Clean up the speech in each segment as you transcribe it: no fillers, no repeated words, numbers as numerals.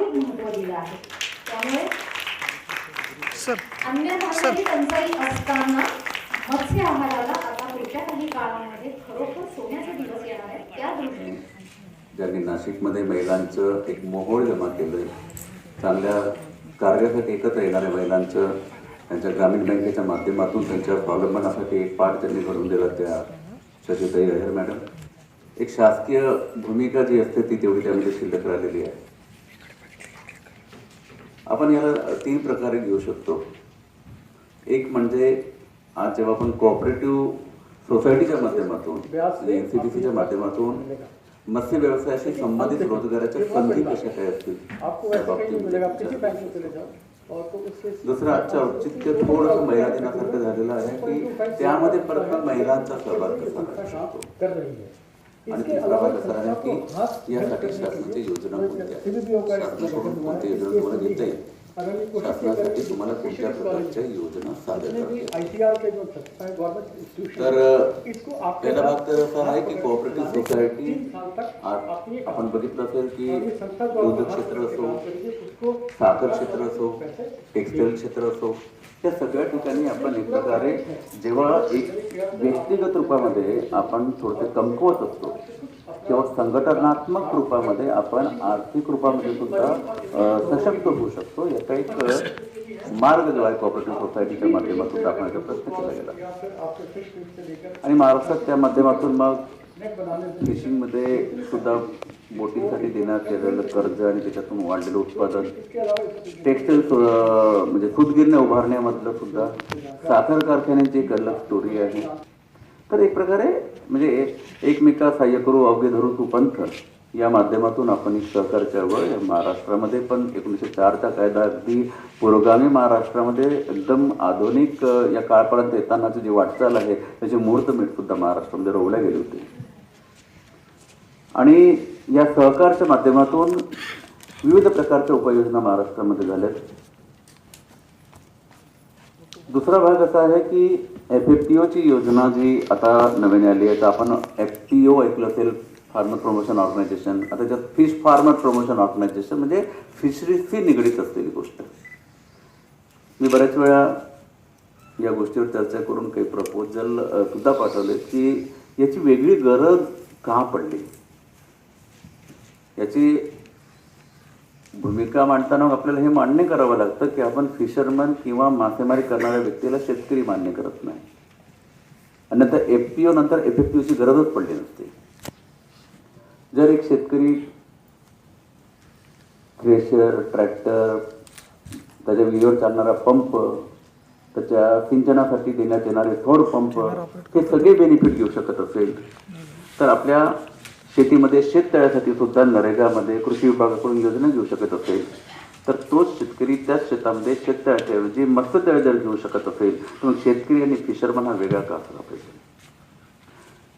अधिक महत्त्व दिलं आहे. त्यामुळे अन्य धान्याची टंचाई असताना मत्स्य आहाराला आता पुढच्या काही काळामध्ये खरोखर सोन्याचे दिवस येणार आहेत. त्या दृष्टीने ज्यांनी नाशिकमध्ये महिलांचं एक मोहोळ जमा केलं, चांगल्या कार्यासाठी एकत्र येणाऱ्या महिलांचं त्यांच्या ग्रामीण बँकेच्या माध्यमातून त्यांच्या स्वावलंबनासाठी एक पाठ त्यांनी भरून दिला, त्या शशीताई अय्यर मॅडम. एक शासकीय भूमिका जी असते ती तेवढी त्यामध्ये शिल्लक राहिलेली आहे. आपण याला 3 प्रकारे घेऊ शकतो. एक म्हणजे आज जेव्हा आपण कोऑपरेटिव्ह सोसायटीच्या माध्यमातून NCDCच्या माध्यमातून मत्स्य व्यवसायाशी संबंधित रोजगाराच्या संधी कशा काय असतील त्या बाबतीत. दुसरं आजचं औचित्य थोडंसं महिला दिनासारखं झालेलं आहे की त्यामध्ये परत महिलांचा सहभाग कसा असू शकतो. आणि तिसरा भाग असा आहे की यासाठी शासनाची योजना कोणत्या, शासनाकडून कोणत्या योजना तुम्हाला घेता येईल, शासनासाठी तुम्हाला कोणत्या प्रकारच्या योजना सादर तर पहिला भाग तर असा आहे की कोऑपरेटिव्ह सोसायटी आपण बघितलं असेल की दूध क्षेत्र असो, साखर क्षेत्र असो, टेक्सटाईल क्षेत्र असो, या सगळ्या ठिकाणी आपण एक प्रकारे जेव्हा एक व्यक्तिगत रूपामध्ये आपण थोडंसं कमकुवत असतो किंवा संघटनात्मक रूपामध्ये आपण आर्थिक रूपामध्ये सुद्धा सशक्त होऊ शकतो, याचा एक मार्ग जो आहे कोऑपरेटिव्ह सोसायटीच्या माध्यमातून दाखवण्याचा प्रयत्न केला गेला. आणि महाराष्ट्रात त्या माध्यमातून मग फिशिंगमध्ये सुद्धा बोटिंगसाठी देण्यात आलेलं कर्ज आणि त्याच्यातून वाढलेलं उत्पादन, टेक्सटाईल म्हणजे सूतगिरण्या उभारण्यामधलं सुद्धा, साखर कारखान्यांची एक अलग स्टोरी आहे. तर एक प्रकारे म्हणजे एकमेका सहाय्य करू अवघे धरू तू पंथ या माध्यमातून आपण एक सहकार चळवळ महाराष्ट्रामध्ये पण 1904चा कायदा अगदी पुरोगामी महाराष्ट्रामध्ये एकदम आधुनिक या काळपर्यंत येतानाची जी वाटचाल आहे त्याची मुहूर्तमेढ सुद्धा महाराष्ट्रामध्ये रोवल्या गेली होती. आणि या सहकारच्या माध्यमातून विविध प्रकारच्या उपाययोजना महाराष्ट्रामध्ये झाल्यात. दुसरा भाग असा आहे की FFPOची योजना जी आता नवीन आली आहे, तर आपण FPO ऐकलं असेल, फार्मर प्रमोशन ऑर्गनायझेशन. आता त्याच्यात फिश फार्मर प्रमोशन ऑर्गनायझेशन म्हणजे फिशरीजशी निगडीत असलेली गोष्ट. मी बऱ्याच वेळा या गोष्टीवर चर्चा करून काही प्रपोजल सुद्धा पाठवले की याची वेगळी गरज का पडली. याची भूमिका मांडताना आपल्याला हे मान्य करावं लागतं की आपण फिशरमन किंवा मासेमारी करणाऱ्या व्यक्तीला शेतकरी मान्य करत नाही. आणि नंतर FPO नंतर FFPOची गरजच पडली नसते. जर एक शेतकरी थ्रेशर, ट्रॅक्टर, त्याच्या विहिरीवर चालणारा पंप, त्याच्या सिंचनासाठी देण्यात येणारे सौर पंप, हे सगळे बेनिफिट घेऊ शकत असेल तर आपल्या शेतीमध्ये शेततळ्यासाठी सुद्धा नरेगामध्ये कृषी विभागाकडून योजना घेऊ शकत असेल तर तोच शेतकरी त्याच शेतामध्ये शेततळ्याऐवजी मत्स्यतळे जर घेऊ शकत असेल तर मग शेतकरी आणि फिशरमन हा वेगळा का असला पाहिजे.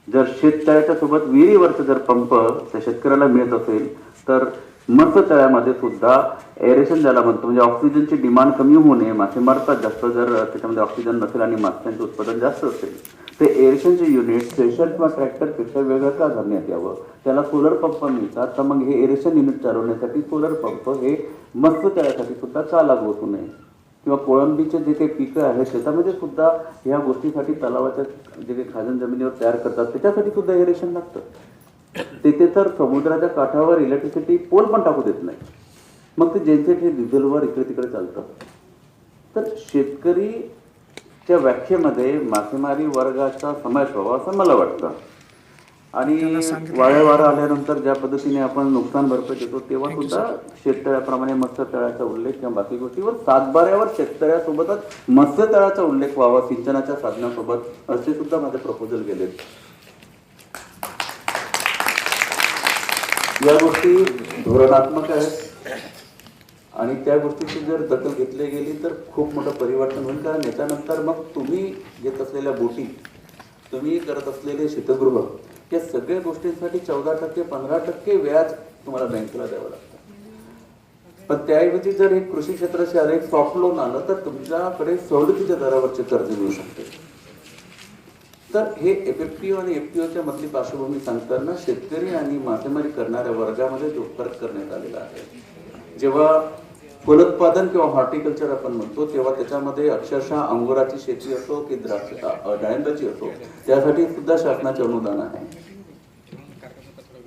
जर शेततळ्याच्या सोबत विहिरीवरचा जर पंप त्या शेतकऱ्याला मिळत असेल तर मत्स्यतळ्यामध्ये सुद्धा एरेशन ज्याला म्हणतो, म्हणजे ऑक्सिजनची डिमांड कमी होऊ नये, मासे मरतात जास्त जर त्याच्यामध्ये ऑक्सिजन नसेल आणि माशांचं उत्पादन जास्त असेल, ते एरेशनचे युनिट थ्रेशर किंवा ट्रॅक्टरपेक्षा वेगळं का धरण्यात यावं. त्याला सोलर पंप मिळतात तर मग हे एरेशन युनिट चालवण्यासाठी सोलर पंप हे मत्स्यतळ्यासाठी सुद्धा का लागू होऊ नये. किंवा कोळंबीचे जे काही पिकं आहेत शेतामध्ये सुद्धा ह्या गोष्टीसाठी तलावाच्या जे काही खाजण जमिनीवर तयार करतात त्याच्यासाठी सुद्धा एरेशन लागतं. तिथे तर समुद्राच्या काठावर इलेक्ट्रिसिटी पोल पण टाकू देत नाही, मग ते ज्यांचे ते डिझेलवर इकडे तिकडे चालतं. तर शेतकरीच्या व्याख्येमध्ये मासेमारी वर्गाचा समावेश व्हावा असं मला वाटतं. आणि वाऱ्या वारा आल्यानंतर ज्या पद्धतीने आपण नुकसान भरपाई देतो तेव्हा सुद्धा शेततळ्याप्रमाणे मत्स्यतळ्याचा उल्लेख किंवा बाकी गोष्टीवर सातबाऱ्यावर शेततळ्यासोबतच मत्स्यतळ्याचा उल्लेख व्हावा सिंचनाच्या साधनासोबत, असे सुद्धा माझे प्रपोजल गेले. या गोष्टी धोरणात्मक आहेत आणि त्या गोष्टीची जर दखल घेतली गेली तर खूप मोठं परिवर्तन होईल. कारण याच्यानंतर मग तुम्ही घेत असलेल्या बोटी, तुम्ही करत असलेले शीतगृह, या सगळ्या गोष्टींसाठी 14% 15% व्याज तुम्हाला बँकेला द्यावं लागतं. पण त्याऐवजी जर एक कृषी क्षेत्राशी आलं, एक सॉफ्ट लोन आलं तर तुमच्याकडे सवलतीच्या दरावरचे कर्ज मिळू शकते. तर हे FFPO आणि FPOच्या मधली पार्श्वभूमी सांगताना शेतकरी आणि मासेमारी करणाऱ्या वर्गामध्ये जो फरक करण्यात आलेला आहे जेव्हा फलोत्पादन किंवा हॉर्टिकल्चर आपण म्हणतो तेव्हा त्याच्यामध्ये अक्षरशः अंगुराची शेती असो की डाळिंबाची असो त्यासाठी सुद्धा शासनाचे अनुदान आहे.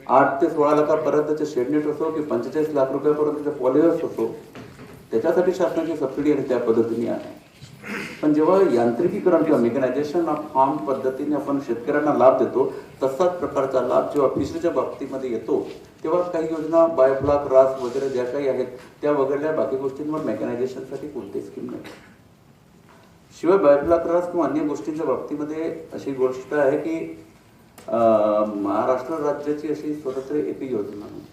8 ते 16 लाखापर्यंतचे शेडनेट असो की 45 लाख रुपयापर्यंतचे पॉलिहर्स असो त्याच्यासाठी शासनाची सबसिडी आणि त्या पद्धतीने आहे. पण जेव्हा यांत्रिकीकरण किंवा मेकॅनायझेशन ऑफ फार्म पद्धतीने आपण शेतकऱ्यांना लाभ देतो तसाच प्रकारचा लाभ जेव्हा फिशरीच्या बाबतीमध्ये येतो तेव्हा काही योजना बायोफ्लॉक रास वगैरे ज्या काही आहेत त्या वगळल्या बाकी गोष्टींवर मेकॅनायझेशनसाठी कोणतीही स्कीम नाही. शिवाय बायोफ्लॉक रास किंवा अन्य गोष्टींच्या बाबतीमध्ये अशी गोष्ट आहे की महाराष्ट्र राज्याची अशी स्वतंत्र एक योजना आहे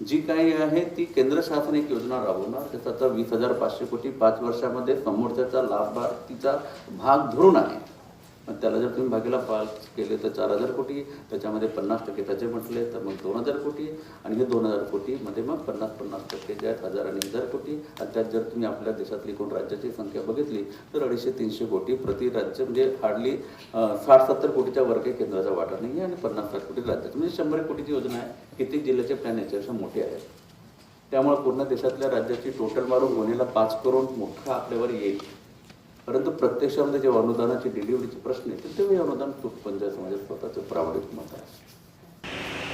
जी काही आहे ती केंद्र शासन एक योजना राबवणार त्याचा आता 20,500 कोटी 5 वर्षामध्ये समोरच्याचा लाभार्थीचा भाग धरून आहे. त्याला जर तुम्ही भागीला 5 केले तर 4,000 कोटी त्याच्यामध्ये 50% त्याचे म्हटले तर मग 2,000 कोटी आणि हे 2,000 कोटी मध्ये मग 50% जे आहेत 1,000 आणि 1,000 कोटी आणि त्यात जर तुम्ही आपल्या देशातली कोण राज्याची संख्या बघितली तर 250-300 कोटी प्रति राज्य म्हणजे हार्डली 60-70 कोटीच्या वर काही केंद्राचा वाटा नाही आहे आणि 50-60 कोटी राज्याचा म्हणजे 100 कोटीची योजना आहे. कित्येक जिल्ह्याचे प्लॅन याच्यापेक्षा मोठे आहेत. त्यामुळे पूर्ण देशातल्या राज्याची टोटल मारून गोणीला 5 करोड मोठा आपल्यावर येईल. परंतु प्रत्यक्षामध्ये जेव्हा अनुदानाची डिलिव्हरीचे प्रश्न येतील तेव्हा हे अनुदान खूप पंचायत समाजात स्वतःचं प्रामाणिक मत आहे.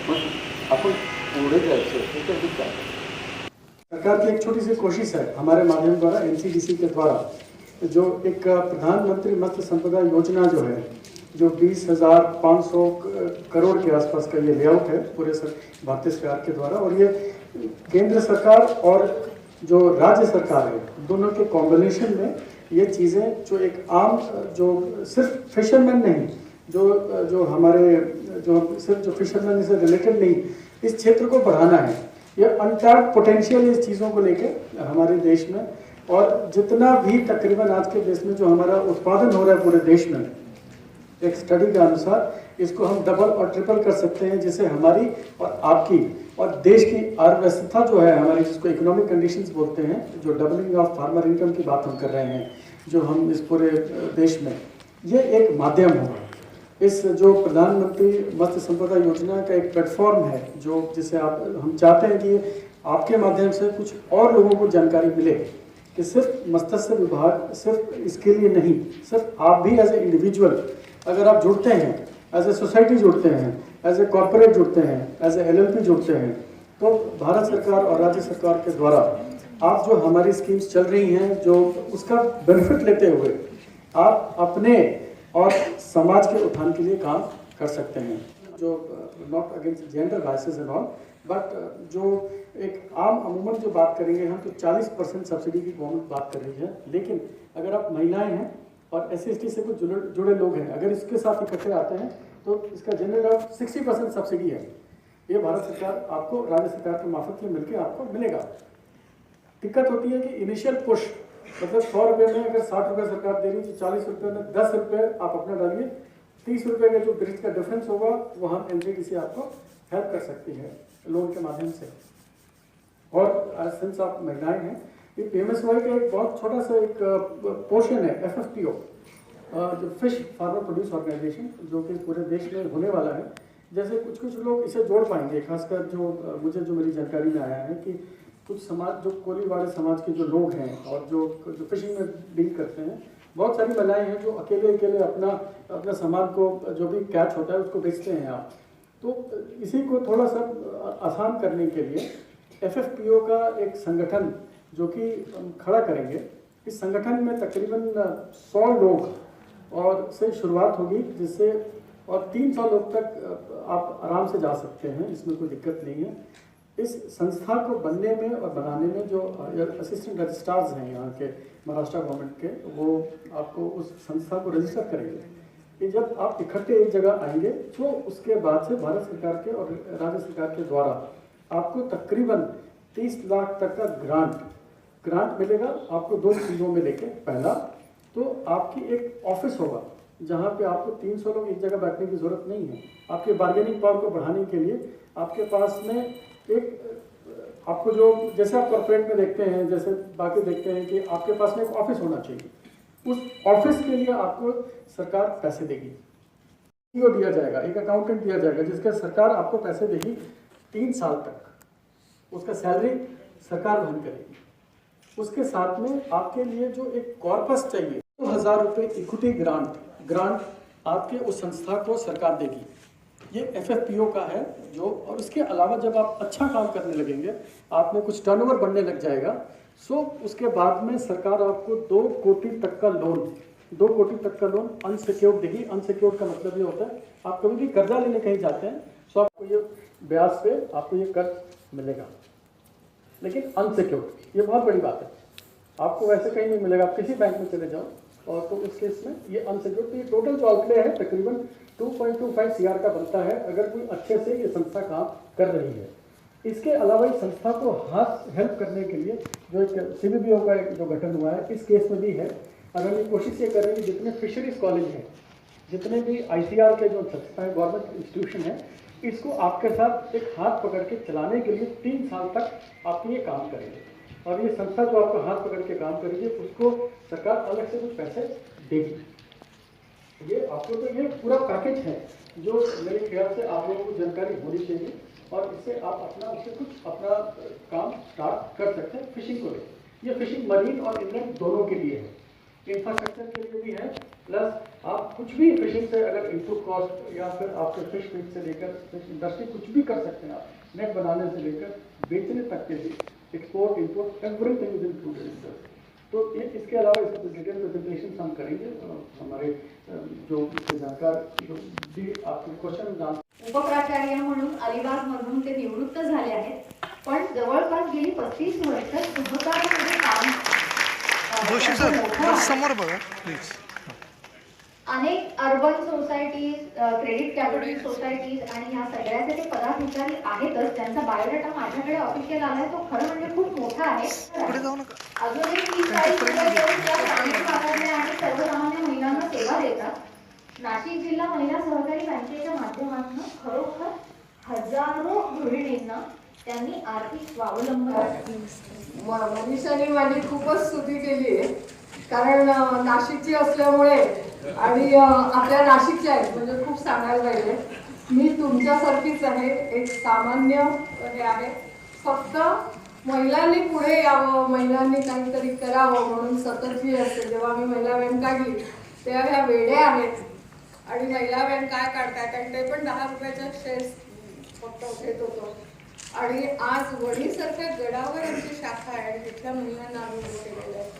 मग आपण पुढे जायचं असेल तर काय सरकार की एक छोटी सी कोशिश है हमारे माध्यम द्वारा एनसीडीसी के द्वारा जो एक प्रधानमंत्री मत्स्य संपदा योजना जो है जो 20,500 करोड़ के आसपास का ये लेआउट है पूरे भारतीय सरकार के द्वारा और ये केंद्र सरकार और जो राज्य सरकार है दोनों के कॉम्बिनेशन में ये चीज़ें जो एक आम जो सिर्फ फिशरमैन नहीं जो हमारे जो सिर्फ जो फिशरमैन से रिलेटेड नहीं इस क्षेत्र को बढ़ाना है. ये अनटैप्ड पोटेंशियल इस चीज़ों को लेके हमारे देश में और जितना भी तकरीबन आज के देश में जो हमारा उत्पादन हो रहा है पूरे देश में एक स्टडी के अनुसार इसको हम डबल और ट्रिपल कर सकते हैं जिससे हमारी और आपकी और देश की अर्थव्यवस्था जो है हमारी जिसको इकोनॉमिक कंडीशंस बोलते हैं जो डबलिंग ऑफ फार्मर इनकम की बात हम कर रहे हैं जो हम इस पूरे देश में ये एक माध्यम होगा. इस जो प्रधानमंत्री मत्स्य संपदा योजना का एक प्लेटफॉर्म है जो जिसे आप हम चाहते हैं कि आपके माध्यम से कुछ और लोगों को जानकारी मिले कि सिर्फ मत्स्य विभाग सिर्फ इसके लिए नहीं सिर्फ आप भी एज ए इंडिविजुअल अगर आप जुड़ते हैं एज ए सोसाइटी जुड़ते हैं एज ए कॉर्पोरेट जुड़ते हैं एज ए LLP जुड़ते हैं तो भारत सरकार और राज्य सरकार के द्वारा आप जो हमारी स्कीम्स चल रही हैं जो उसका बेनिफिट लेते हुए आप अपने और समाज के उत्थान के लिए काम कर सकते हैं. जो not against gender biases end all but जो एक आम अमूमन जो बात करेंगे हम तो 40% सब्सिडी की गवर्नमेंट बात कर रही है लेकिन अगर आप महिलाएं हैं और SC/ST से कुछ जुड़े लोग हैं अगर इसके साथ इकट्ठे आते हैं तो इसका जनरल 60% सब्सिडी है. ये भारत सरकार आपको राज्य सरकार के मार्फत में मिलकर आपको मिलेगा. दिक्कत होती है कि इनिशियल पुश मतलब 100 रुपये में अगर 60 रुपये सरकार दे रही है तो 40 रुपये में 10 रुपये आप अपना डालिए 30 रुपये का जो ब्रिज का डिफरेंस होगा वो हम NCDC आपको हेल्प कर सकती है लोन के माध्यम से. और सिंस आप महिलाएं हैं ये PMSY का एक बहुत छोटा सा एक पोर्शन है FFPO जो फिश फार्मर प्रोड्यूस ऑर्गेनाइजेशन जो कि पूरे देश में होने वाला है. जैसे कुछ लोग इसे जोड़ पाएंगे खासकर जो मेरी जानकारी में आया है कि कुछ समाज जो कोलीवाड़े समाज के जो लोग हैं और जो फिशिंग में डील करते हैं बहुत सारी महिलाएं हैं जो अकेले अपना सामान को जो भी कैच होता है उसको बेचते हैं आप. तो इसी को थोड़ा सा आसान करने के लिए FFPO का एक संगठन जो कि खड़ा करेंगे. इस संगठन में तकरीबन 100 लोग और से शुरुआत होगी जिससे और 300 लोग तक आप आराम से जा सकते हैं इसमें कोई दिक्कत नहीं है. इस संस्था को बनने में और बनाने में जो असिस्टेंट रजिस्ट्रार्स हैं यहाँ के महाराष्ट्र गवर्नमेंट के वो आपको उस संस्था को रजिस्टर करेंगे. कि जब आप इकट्ठे एक जगह आएंगे तो उसके बाद से भारत सरकार के और राज्य सरकार के द्वारा आपको तकरीबन 30 लाख तक का ग्रांट मिलेगा आपको 2 चीज़ों में लेके. पहला तो आपकी एक ऑफिस होगा जहाँ पे आपको 300 लोग एक जगह बैठने की ज़रूरत नहीं है. आपके बार्गेनिंग पावर को बढ़ाने के लिए आपके पास में एक आपको जो जैसे आप कॉर्पोरेट में देखते हैं जैसे बाकी देखते हैं कि आपके पास में एक ऑफिस होना चाहिए. उस ऑफिस के लिए आपको सरकार पैसे देगी. को दिया जाएगा एक अकाउंटेंट दिया जाएगा जिसका सरकार आपको पैसे देगी 3 साल तक. उसका सैलरी सरकार वहन करेगी। उसके साथ में आपके लिए जो एक कॉर्पस चाहिए, 2,000 रुपये इक्विटी ग्रांट आपके उस संस्था को सरकार देगी। ये FFPO का है जो, और इसके अलावा जब आप अच्छा काम करने लगेंगे, आप में कुछ टर्नओवर बढ़ने लग जाएगा, सो उसके बाद में सरकार आपको 2 कोटि तक का लोन अनसिक्योर्ड देगी। अनसिक्योर्ड का मतलब ये होता है आप कभी भी कर्जा लेने कहीं जाते हैं तो आपको ये ब्याज पे आपको ये कर्ज मिलेगा, लेकिन अनसिक्योर्ड, ये बहुत बड़ी बात है। आपको वैसे कहीं नहीं मिलेगा, आप किसी बैंक में चले जाओ और तो उस केस में ये अनसिक्योर्ड। तो ये टोटल जो आउटले है तकरीबन 2.25 CR का बनता है अगर कोई अच्छे से ये संस्था काम कर रही है। इसके अलावा इस संस्था को हेल्प करने के लिए जो एक CBBO का एक जो गठन हुआ है, इस केस में भी है। अगर ये कोशिश ये कर रहे हैं कि जितने फिशरीज कॉलेज हैं, जितने भी ICR के जो संस्थाएं, गवर्नमेंट इंस्टीट्यूशन है, इसको आपके साथ एक हाथ पकड़ के चलाने के लिए 3 साल तक आप ये काम करेंगे। और ये संस्था जो आपको हाथ पकड़ के काम करेगी उसको सरकार अलग से कुछ पैसे देगी। ये आपको तो ये पूरा पैकेज है जो मेरे ख्याल से आप लोगों को जानकारी होनी चाहिए, और इससे आप अपना उससे कुछ अपना काम स्टार्ट कर सकते हैं। फिशिंग को लेकर, ये फिशिंग मरीन और इनलेट दोनों के लिए है, इंफ्रास्ट्रक्चर के लिए भी है, प्लस आप कुछ भी फिशिंग से अगर इनपुट कॉस्ट या फिर आपके फिश फीड से लेकर फिश इंडस्ट्री कुछ भी कर सकते हैं आप, नेट बनाने से लेकर बेचने तक के भी, export import everything is included. तो ये इसके अलावा इसका डिटेल प्रेजेंटेशन हम करेंगे। हमारे जो जानकार जो भी आपके क्वेश्चन उपप्राचार्य म्हणून अलिबागमधून ते निवृत्त झाले आहेत, पण जवळपास गेली 35 वर्ष सहकार्यामध्ये काम जोशी सर समोर बघा प्लीज। अनेक urban societies, credit capital societies आणि ह्या सगळ्याचे ते पदाधिकारी आहेतच। त्यांचा बायोडाटा माझ्याकडे ऑफिशियल आलाय, तो खरं म्हणजे खूप मोठा आहे। पुढे जाऊ नका। अजूनही 30-40 भागातल्या आणि सर्वसामान्य महिलांना सेवा देतात। नाशिक जिल्हा महिला सहकारी बँकेच्या माध्यमातून खरोखर हजारो गृहिणींना त्यांनी आर्थिक स्वावलंबन मनीषाने माझी खूपच स्तुती केली आहे, कारण नाशिकची असल्यामुळे आणि आपल्या नाशिकच्या आहेत म्हणजे खूप सांगायला पाहिजे। मी तुमच्यासारखीच आहे, एक सामान्य हे आहे, फक्त महिलांनी पुढे यावं, महिलांनी काहीतरी करावं म्हणून सतत जी असते। जेव्हा मी महिला बँक काढली तेव्हा ह्या वेड्या आहेत आणि महिला बँक काय काढतात, आणि ते पण 10 रुपयाच्या शेअर्स फक्त घेत होतो। आणि आज वणीसारख्या गडावर आमची शाखा आहे आणि तिथल्या महिलांना आम्ही उभं केलेलं आहे,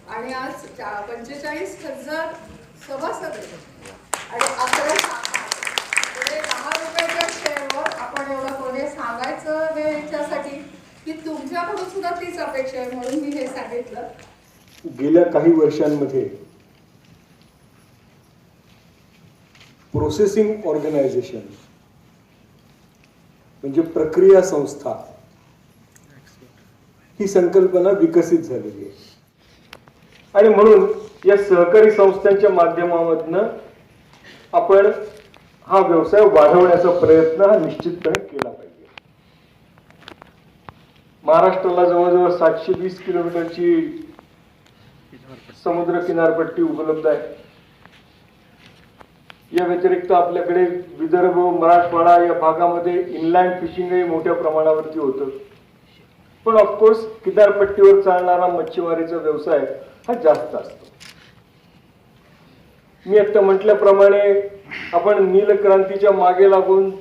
आणि आज 45,000 सभासद आहेत आणि 11 शाखा म्हणजे 10 रुपयाच्या शेअरवर आपण एवढं कोणी सांगायचं हे याच्यासाठी की तुमच्याकडून सुद्धा तीच अपेक्षा आहे, म्हणून मी हे सांगितलं। गेल्या काही वर्षांमध्ये प्रोसेसिंग ऑर्गनायझेशन म्हणजे प्रक्रिया संस्था ही संकल्पना विकसित झालेली आहे, आणि म्हणून या सहकारी संस्थांच्या माध्यमामधनं आपण हा व्यवसाय वाढवण्याचा प्रयत्न हा निश्चितपणे केला पाहिजे। महाराष्ट्राला जवळजवळ 720 किलोमीटरची समुद्र किनारपट्टी उपलब्ध आहे। या व्यतिरिक्त आपल्याकडे विदर्भ, मराठवाडा या भागामध्ये इनलँड फिशिंगही मोठ्या प्रमाणावरती होतं, पण ऑफकोर्स किनारपट्टीवर चालणारा मच्छीमारीचा व्यवसाय हा जास्त असतो। मी आता म्हटल्याप्रमाणे आपण नीलक्रांतीच्या मागे लागून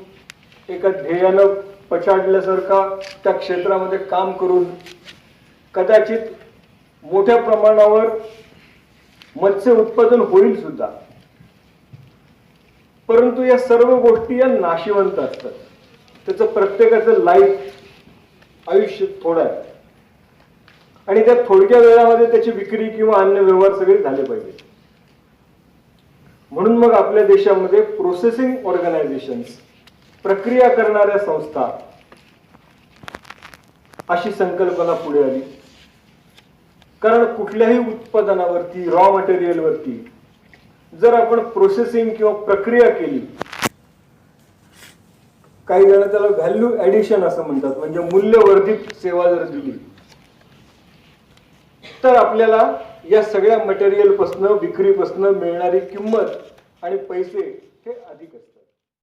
एका ध्येयानं पछाडल्यासारखा त्या क्षेत्रामध्ये काम करून कदाचित मोठ्या प्रमाणावर मत्स्य उत्पादन होईल सुद्धा, परंतु या सर्व गोष्टी या नाशिवंत असतात। त्याचं प्रत्येकाचं आयुष्य थोडं आहे आणि त्या थोडक्या वेळामध्ये त्याची विक्री किंवा अन्य व्यवहार सगळे झाले पाहिजे। म्हणून मग आपल्या देशामध्ये प्रोसेसिंग ऑर्गनायझेशन्स, प्रक्रिया करणाऱ्या संस्था अशी संकल्पना पुढे आली। कारण कुठल्याही उत्पादनावरती, रॉ मटेरियलवरती जर आपण प्रोसेसिंग किंवा प्रक्रिया केली, काही जण त्याला व्हॅल्यू ऍडिशन असं म्हणतात, म्हणजे मूल्यवर्धित सेवा जर दिली तर आपल्याला या सगळ्या मटेरियल पासून, विक्रीपासून मिळणारी किंमत आणि पैसे हे अधिक असतात।